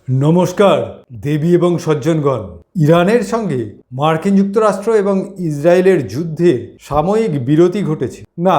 নমস্কার দেবী এবং সজ্জনগণ। ইরানের সঙ্গে মার্কিন যুক্তরাষ্ট্র এবং ইসরায়েলের যুদ্ধের সাময়িক বিরতি ঘটেছে। না,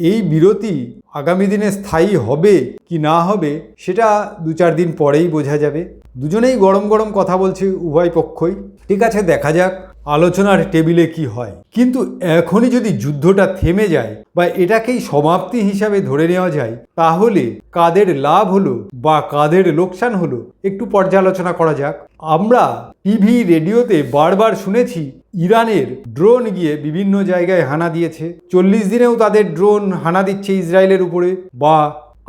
এই বিরতি আগামী দিনে স্থায়ী হবে কি না হবে সেটা 2-4 দিন পরেই বোঝা যাবে। দুজনেই গরম গরম কথা বলছে উভয় পক্ষই। ঠিক আছে, দেখা যাক আলোচনার টেবিলে কি হয়। কিন্তু এখনই যদি যুদ্ধটা থেমে যায় বা এটাকেই সমাপ্তি হিসাবে ধরে নেওয়া যায়, তাহলে কাদের লাভ হলো বা কাদের লোকসান হলো একটু পর্যালোচনা করা যাক। আমরা টিভি রেডিওতে বারবার শুনেছি ইরানের ড্রোন গিয়ে বিভিন্ন জায়গায় হানা দিয়েছে। 40 দিনেও তাদের ড্রোন হানা দিচ্ছে ইসরায়েলের উপরে, বা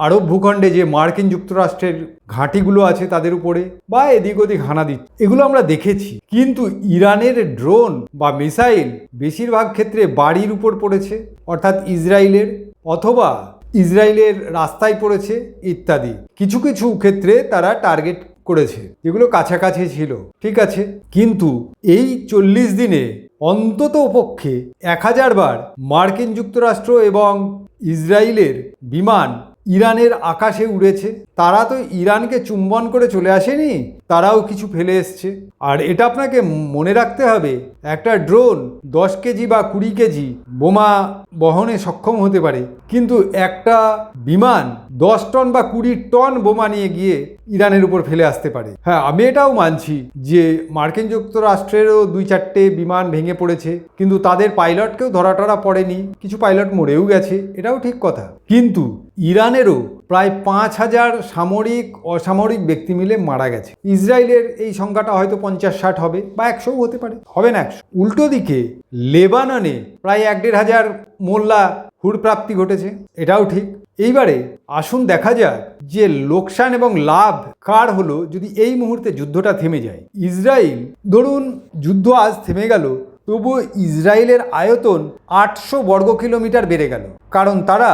আরব ভূখণ্ডে যে মার্কিন যুক্তরাষ্ট্রের ঘাঁটিগুলো আছে তাদের উপরে, বা এদিক ওদিক হানা দিচ্ছে। এগুলো আমরা দেখেছি। কিন্তু ইরানের ড্রোন বা মিসাইল বেশিরভাগ ক্ষেত্রে বাড়ির উপর পড়েছে, অর্থাৎ ইসরায়েলের, অথবা ইসরায়েলের রাস্তায় পড়েছে ইত্যাদি। কিছু কিছু ক্ষেত্রে তারা টার্গেট করেছে যেগুলো কাছাকাছি ছিল, ঠিক আছে। কিন্তু এই 40 দিনে অন্তত পক্ষে 1000 বার মার্কিন যুক্তরাষ্ট্র এবং ইসরায়েলের বিমান ইরানের আকাশে উড়েছে। তারা তো ইরানকে চুম্বন করে চলে আসেনি, তারাও কিছু ফেলে এসছে। আর এটা আপনাকে মনে রাখতে হবে, একটা ড্রোন 10 কেজি বা 20 কেজি বোমা বহনে সক্ষম হতে পারে, কিন্তু একটা বিমান 10 টন বা 20 টন বোমা নিয়ে গিয়ে ইরানের উপর ফেলে আসতে পারে। হ্যাঁ, আমি এটাও মানছি যে মার্কিন যুক্তরাষ্ট্রেরও 2-4টে বিমান ভেঙে পড়েছে, কিন্তু তাদের পাইলটকেও ধরা পড়েনি, কিছু পাইলট মরেও গেছে, এটাও ঠিক কথা। কিন্তু ইরানেরও প্রায় 5000 সামরিক অসামরিক ব্যক্তি মিলে মারা গেছে। ইসরায়েলের এই সংখ্যাটা হয়তো 50-60 হবে, বা 100ও হতে পারে, হবে না 100। উল্টো দিকে লেবাননে প্রায় 1-1.5 মোল্লা হুড়প্রাপ্তি ঘটেছে, এটাও ঠিক। এইবারে আসুন দেখা যাক যে লোকসান এবং লাভ কার হলো যদি এই মুহূর্তে যুদ্ধটা থেমে যায়। ইসরায়েল, ধরুন যুদ্ধ আজ থেমে গেল, তবুও ইসরায়েলের আয়তন 800 বর্গ কিলোমিটার বেড়ে গেল, কারণ তারা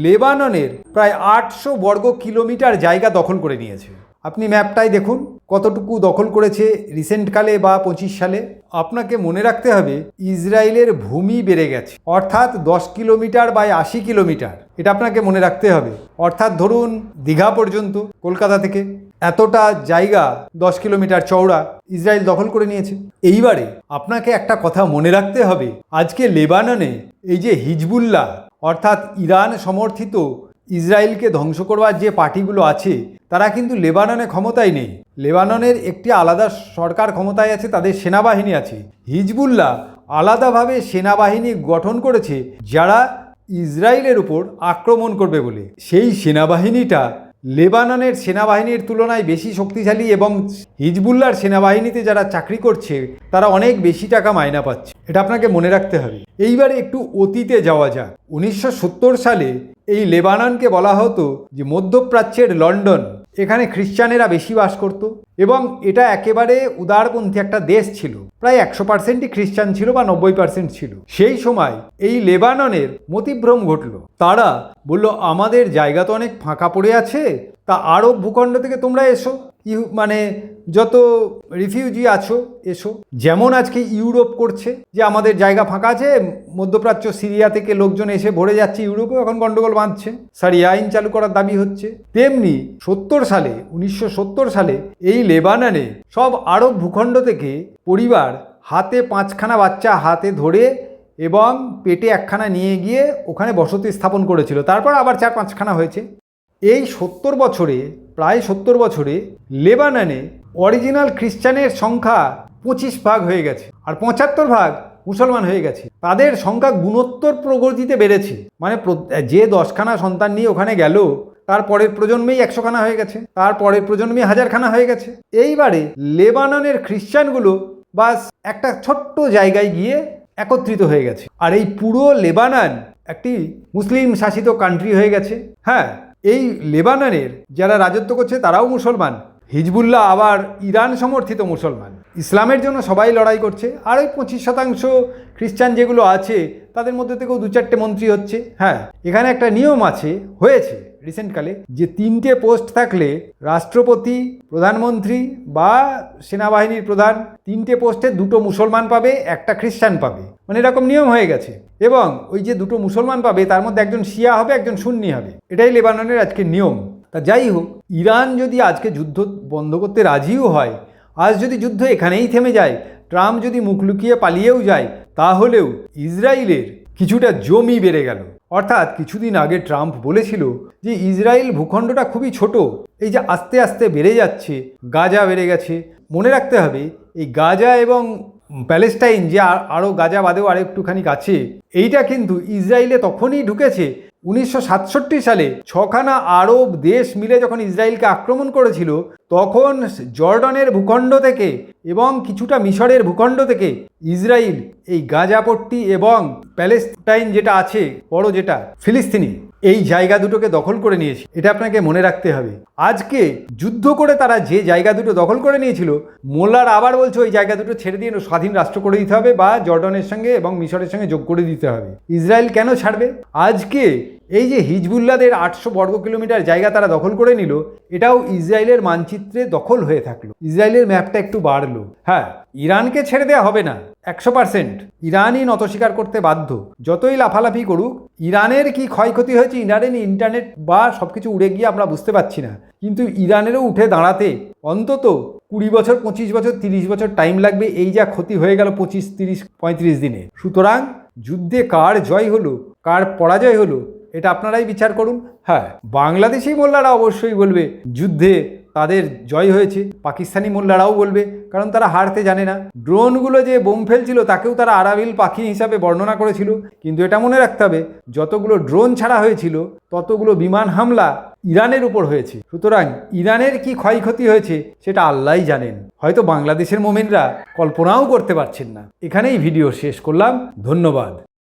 লেবাননের প্রায় 800 বর্গ কিলোমিটার জায়গা দখল করে নিয়েছে। আপনি ম্যাপটাই দেখুন কতটুকু দখল করেছে রিসেন্টকালে বা 25 সালে। আপনাকে মনে রাখতে হবে ইসরায়েলের ভূমি বেড়ে গেছে, অর্থাৎ 10 কিলোমিটার বাই 80 কিলোমিটার, এটা আপনাকে মনে রাখতে হবে। অর্থাৎ ধরুন দীঘা পর্যন্ত কলকাতা থেকে এতটা জায়গা 10 কিলোমিটার চওড়া ইসরায়েল দখল করে নিয়েছে। এইবারে আপনাকে একটা কথা মনে রাখতে হবে, আজকে লেবাননে এই যে হিজবুল্লাহ, অর্থাৎ ইরান সমর্থিত ইসরায়েলকে ধ্বংস করবার যে পার্টিগুলো আছে, তারা কিন্তু লেবাননে ক্ষমতায় নেই। লেবাননের একটি আলাদা সরকার ক্ষমতায় আছে, তাদের সেনাবাহিনী আছে। হিজবুল্লাহ আলাদাভাবে সেনাবাহিনী গঠন করেছে যারা ইসরায়েলের উপর আক্রমণ করবে বলে। সেই সেনাবাহিনীটা লেবাননের সেনাবাহিনীর তুলনায় বেশি শক্তিশালী, এবং হিজবুল্লাহর সেনাবাহিনীতে যারা চাকরি করছে তারা অনেক বেশি টাকা মাইনা পাচ্ছে, এটা আপনাকে মনে রাখতে হবে। এইবারে একটু অতীতে যাওয়া যাক। 1970 সালে এই লেবাননকে বলা হতো যে মধ্যপ্রাচ্যের লন্ডন। এখানে খ্রিস্টানেরা বেশি বাস করত, এবং এটা একেবারে উদারপন্থী একটা দেশ ছিল। প্রায় 100%ই খ্রিস্টান ছিল, বা 90% ছিল। সেই সময় এই লেবাননের মতিভ্রম ঘটল। তারা বলল, আমাদের জায়গা তো অনেক ফাঁকা পড়ে আছে, তা আরব ভূখণ্ড থেকে তোমরা এসো, মানে যত রিফিউজি আছো এসো। যেমন আজকে ইউরোপ করছে, যে আমাদের জায়গা ফাঁকা আছে, মধ্যপ্রাচ্য সিরিয়া থেকে লোকজন এসে ভরে যাচ্ছে, ইউরোপেও এখন গন্ডগোল বাঁধছে, সারিয়া আইন চালু করার দাবি হচ্ছে। তেমনি 1970 সালে এই লেবাননে সব আরব ভূখণ্ড থেকে পরিবার হাতে 5খানা বাচ্চা হাতে ধরে এবং পেটে 1খানা নিয়ে গিয়ে ওখানে বসতি স্থাপন করেছিল। তারপর আবার 4-5খানা হয়েছে। এই 70 বছরে, প্রায় 70 বছরে লেবাননে অরিজিনাল খ্রিস্টানের সংখ্যা 25 ভাগ হয়ে গেছে, আর 75 ভাগ মুসলমান হয়ে গেছে। তাদের সংখ্যা গুণোত্তর প্রগতিতে বেড়েছে। মানে যে 10খানা সন্তান নিয়ে ওখানে গেল, তার পরের প্রজন্মেই 100খানা হয়ে গেছে, তার পরের প্রজন্মেই 1000খানা হয়ে গেছে। এইবারে লেবাননের খ্রিস্টানগুলো বাস একটা ছোট্ট জায়গায় গিয়ে একত্রিত হয়ে গেছে, আর এই পুরো লেবানন একটি মুসলিম শাসিত কান্ট্রি হয়ে গেছে। হ্যাঁ, এই লেবাননের যারা রাজত্ব করছে তারাও মুসলমান। হিজবুল্লাহ আবার ইরান সমর্থিত মুসলমান। ইসলামের জন্য সবাই লড়াই করছে। আর ওই 25% খ্রিস্টান যেগুলো আছে তাদের মধ্যে থেকেও 2-4টে মন্ত্রী হচ্ছে। হ্যাঁ, এখানে একটা নিয়ম আছে, হয়েছে রিসেন্টকালে, যে 3টে পোস্ট থাকলে রাষ্ট্রপতি, প্রধানমন্ত্রী বা সেনাবাহিনীর প্রধান, 3টে পোস্টে 2টো মুসলমান পাবে, একটা খ্রিস্টান পাবে। মানে এরকম নিয়ম হয়ে গেছে। এবং ওই যে 2টো মুসলমান পাবে তার মধ্যে একজন শিয়া হবে, একজন সুন্নি হবে। এটাই লেবাননের আজকে নিয়ম। তা যাই হোক, ইরান যদি আজকে যুদ্ধ বন্ধ করতে রাজিও হয়, আজ যদি যুদ্ধ এখানেই থেমে যায়, ট্রাম্প যদি মুখ লুকিয়ে পালিয়েও যায়, তাহলেও ইসরায়েলের কিছুটা জমি বেড়ে গেল। অর্থাৎ কিছুদিন আগে ট্রাম্প বলেছিল যে ইসরায়েল ভূখণ্ডটা খুবই ছোট, এই যে আস্তে আস্তে বেড়ে যাচ্ছে, গাজা বেড়ে গেছে। মনে রাখতে হবে এই গাজা এবং প্যালেস্টাইন যে আরও গাজা বাদেও আর একটুখানি কাছে, এইটা কিন্তু ইসরায়েলে তখনই ঢুকেছে 1967 সালে 6খানা আরব দেশ মিলে যখন ইসরায়েলকে আক্রমণ করেছিল, তখন জর্ডনের ভূখণ্ড থেকে এবং কিছুটা মিশরের ভূখণ্ড থেকে ইসরায়েল এই গাজাপট্টি এবং প্যালেস্টাইন যেটা আছে বড় যেটা ফিলিস্তিনি, এই জায়গা দুটোকে দখল করে নিয়েছে। এটা আপনাকে মনে রাখতে হবে। আজকে যুদ্ধ করে তারা যে জায়গা দুটো দখল করে নিয়েছিল, মোল্লার আবার বলছে ওই জায়গা দুটো ছেড়ে দিয়ে স্বাধীন রাষ্ট্র করে দিতে হবে বা জর্ডনের সঙ্গে এবং মিশরের সঙ্গে যোগ করে দিতে হবে। ইসরায়েল কেন ছাড়বে? আজকে এই যে হিজবুল্লাদের 800 বর্গ কিলোমিটার জায়গা তারা দখল করে নিল, এটাও ইসরায়েলের মানচিত্রে দখল হয়ে থাকলো। ইসরায়েলের ম্যাপটা একটু বাড়লো। হ্যাঁ, ইরানকে ছেড়ে দেওয়া হবে না 100%। ইরানই নত স্বীকার করতে বাধ্য। যতই লাফালাফি করুক, ইরানের কি ক্ষয়ক্ষতি হয়েছে, ইরানের ইন্টারনেট বা সব কিছু উড়ে গিয়ে আমরা বুঝতে পারছি না, কিন্তু ইরানেরও উঠে দাঁড়াতে অন্তত 20 বছর, 25 বছর, 30 বছর টাইম লাগবে। এই যা ক্ষতি হয়ে গেল 25, 30, 35 দিনে। সুতরাং যুদ্ধে কার জয় হলো, কার পরাজয় হলো, এটা আপনারাই বিচার করুন। হ্যাঁ, বাংলাদেশি মোল্লারা অবশ্যই বলবে যুদ্ধে তাদের জয় হয়েছে, পাকিস্তানি মোল্লারাও বলবে, কারণ তারা হারতে জানে না। ড্রোনগুলো যে বোম ফেলছিল তাকেও তারা আরাবিল পাখি হিসাবে বর্ণনা করেছিল, কিন্তু এটা মনে রাখতে হবে যতগুলো ড্রোন ছাড়া হয়েছিল ততগুলো বিমান হামলা ইরানের উপর হয়েছে। সুতরাং ইরানের কি ক্ষয়ক্ষতি হয়েছে সেটা আল্লাহই জানেন, হয়তো বাংলাদেশের মোমেনরা কল্পনাও করতে পারছেন না। এখানেই ভিডিও শেষ করলাম। ধন্যবাদ।